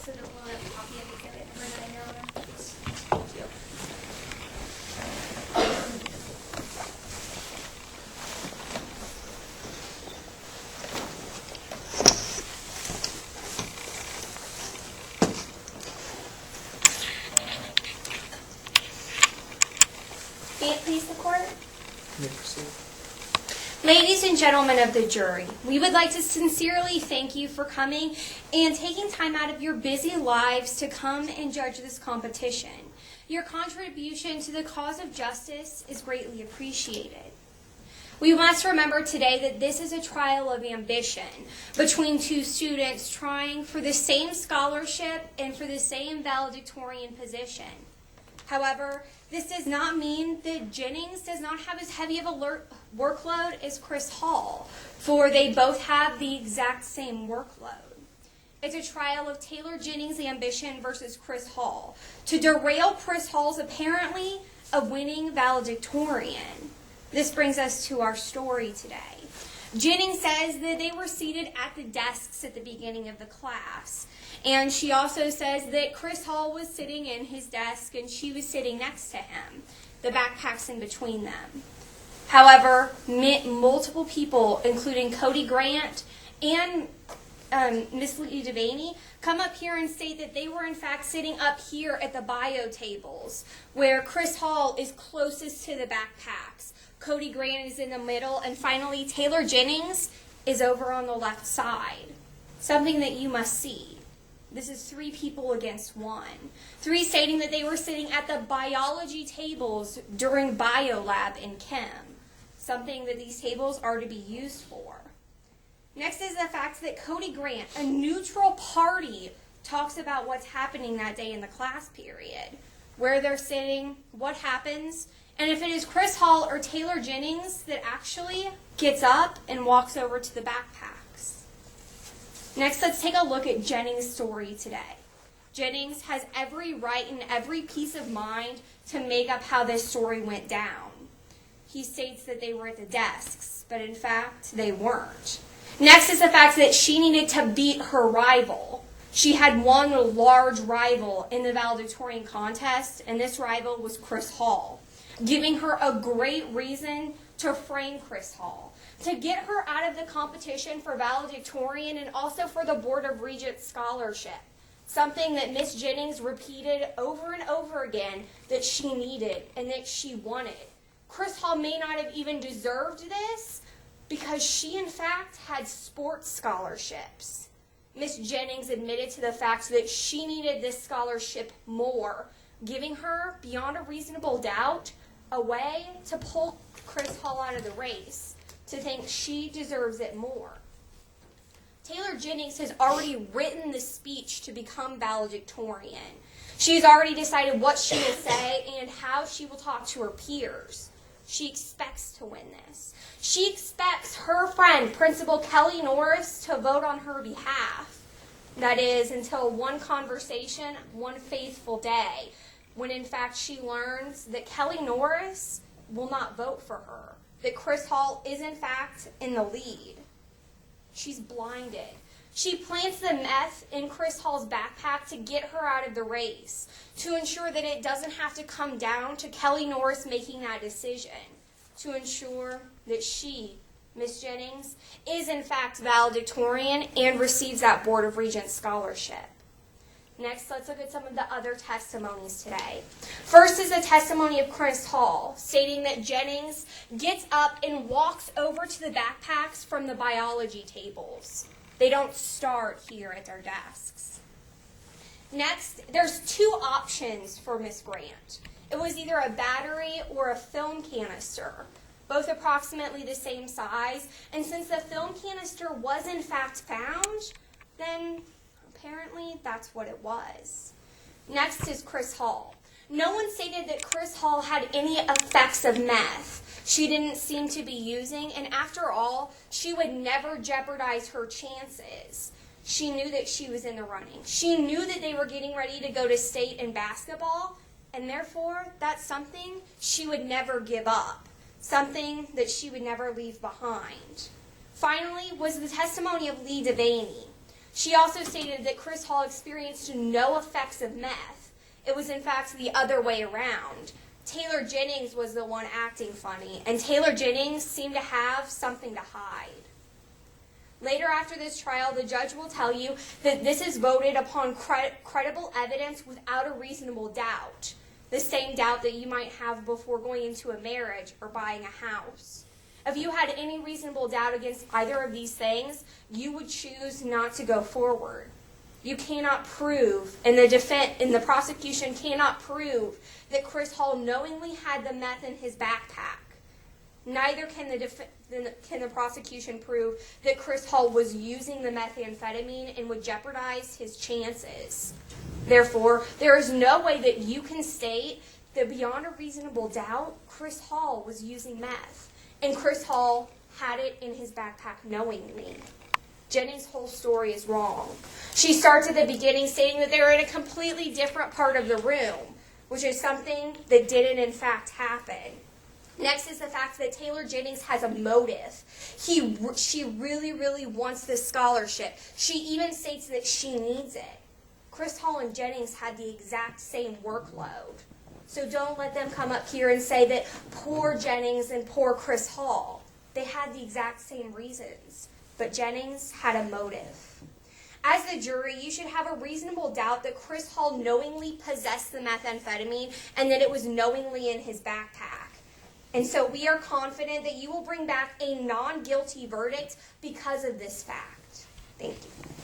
so that we'll have a copy of exhibit number 9, Your Honor. Thank you. May it please the court? May I proceed? Ladies and gentlemen of the jury, we would like to sincerely thank you for coming and taking time out of your busy lives to come and judge this competition. Your contribution to the cause of justice is greatly appreciated. We must remember today that this is a trial of ambition between two students trying for the same scholarship and for the same valedictorian position. However, this does not mean that Jennings does not have as heavy of a workload as Chris Hall, for they both have the exact same workload. It's a trial of Taylor Jennings' ambition versus Chris Hall to derail Chris Hall's apparently a winning valedictorian. This brings us to our story today. Jennings says that they were seated at the desks at the beginning of the class. And she also says that Chris Hall was sitting in his desk and she was sitting next to him, the backpacks in between them. However, multiple people, including Cody Grant and Miss Lee Devaney, come up here and state that they were in fact sitting up here at the bio tables, where Chris Hall is closest to the backpacks. Cody Grant is in the middle, and finally Taylor Jennings is over on the left side. Something that you must see. This is 3 people against 1. 3 stating that they were sitting at the biology tables during biolab in chem. Something that these tables are to be used for. Next is the fact that Cody Grant, a neutral party, talks about what's happening that day in the class period. Where they're sitting, what happens, and if it is Chris Hall or Taylor Jennings that actually gets up and walks over to the backpacks. Next, let's take a look at Jennings' story today. Jennings has every right and every peace of mind to make up how this story went down. He states that they were at the desks, but in fact, they weren't. Next is the fact that she needed to beat her rival. She had one large rival in the valedictorian contest, and this rival was Chris Hall, giving her a great reason to frame Chris Hall, to get her out of the competition for valedictorian and also for the Board of Regents scholarship, something that Miss Jennings repeated over and over again that she needed and that she wanted. Chris Hall may not have even deserved this because she, in fact, had sports scholarships. Miss Jennings admitted to the fact that she needed this scholarship more, giving her, beyond a reasonable doubt, a way to pull Chris Hall out of the race, to think she deserves it more. Taylor Jennings has already written the speech to become valedictorian. She's already decided what she will say and how she will talk to her peers. She expects to win this. She expects her friend, Principal Kelly Norris, to vote on her behalf. That is, until one conversation, one faithful day, when in fact she learns that Kelly Norris will not vote for her, that Chris Hall is in fact in the lead. She's blinded. She plants the meth in Chris Hall's backpack to get her out of the race, to ensure that it doesn't have to come down to Kelly Norris making that decision, to ensure that she, Miss Jennings, is in fact valedictorian and receives that Board of Regents scholarship. Next, let's look at some of the other testimonies today. First is the testimony of Chris Hall, stating that Jennings gets up and walks over to the backpacks from the biology tables. They don't start here at their desks. Next, there's 2 options for Miss Grant. It was either a battery or a film canister, both approximately the same size, and since the film canister was in fact found, then apparently that's what it was. Next is Chris Hall. No one stated that Chris Hall had any effects of meth. She didn't seem to be using, and after all, she would never jeopardize her chances. She knew that she was in the running. She knew that they were getting ready to go to state in basketball, and therefore, that's something she would never give up, something that she would never leave behind. Finally was the testimony of Lee Devaney. She also stated that Chris Hall experienced no effects of meth. It was in fact the other way around. Taylor Jennings was the one acting funny, and Taylor Jennings seemed to have something to hide. Later after this trial, the judge will tell you that this is voted upon credible evidence without a reasonable doubt, the same doubt that you might have before going into a marriage or buying a house. If you had any reasonable doubt against either of these things, you would choose not to go forward. You cannot prove, and the prosecution cannot prove that Chris Hall knowingly had the meth in his backpack. Neither can the prosecution prove that Chris Hall was using the methamphetamine and would jeopardize his chances. Therefore, there is no way that you can state that beyond a reasonable doubt, Chris Hall was using meth, and Chris Hall had it in his backpack knowingly. Jennings' whole story is wrong. She starts at the beginning stating that they're in a completely different part of the room, which is something that didn't in fact happen. Next is the fact that Taylor Jennings has a motive. She really, really wants this scholarship. She even states that she needs it. Chris Hall and Jennings had the exact same workload. So don't let them come up here and say that poor Jennings and poor Chris Hall. They had the exact same reasons. But Jennings had a motive. As the jury, you should have a reasonable doubt that Chris Hall knowingly possessed the methamphetamine and that it was knowingly in his backpack. And so we are confident that you will bring back a non-guilty verdict because of this fact. Thank you.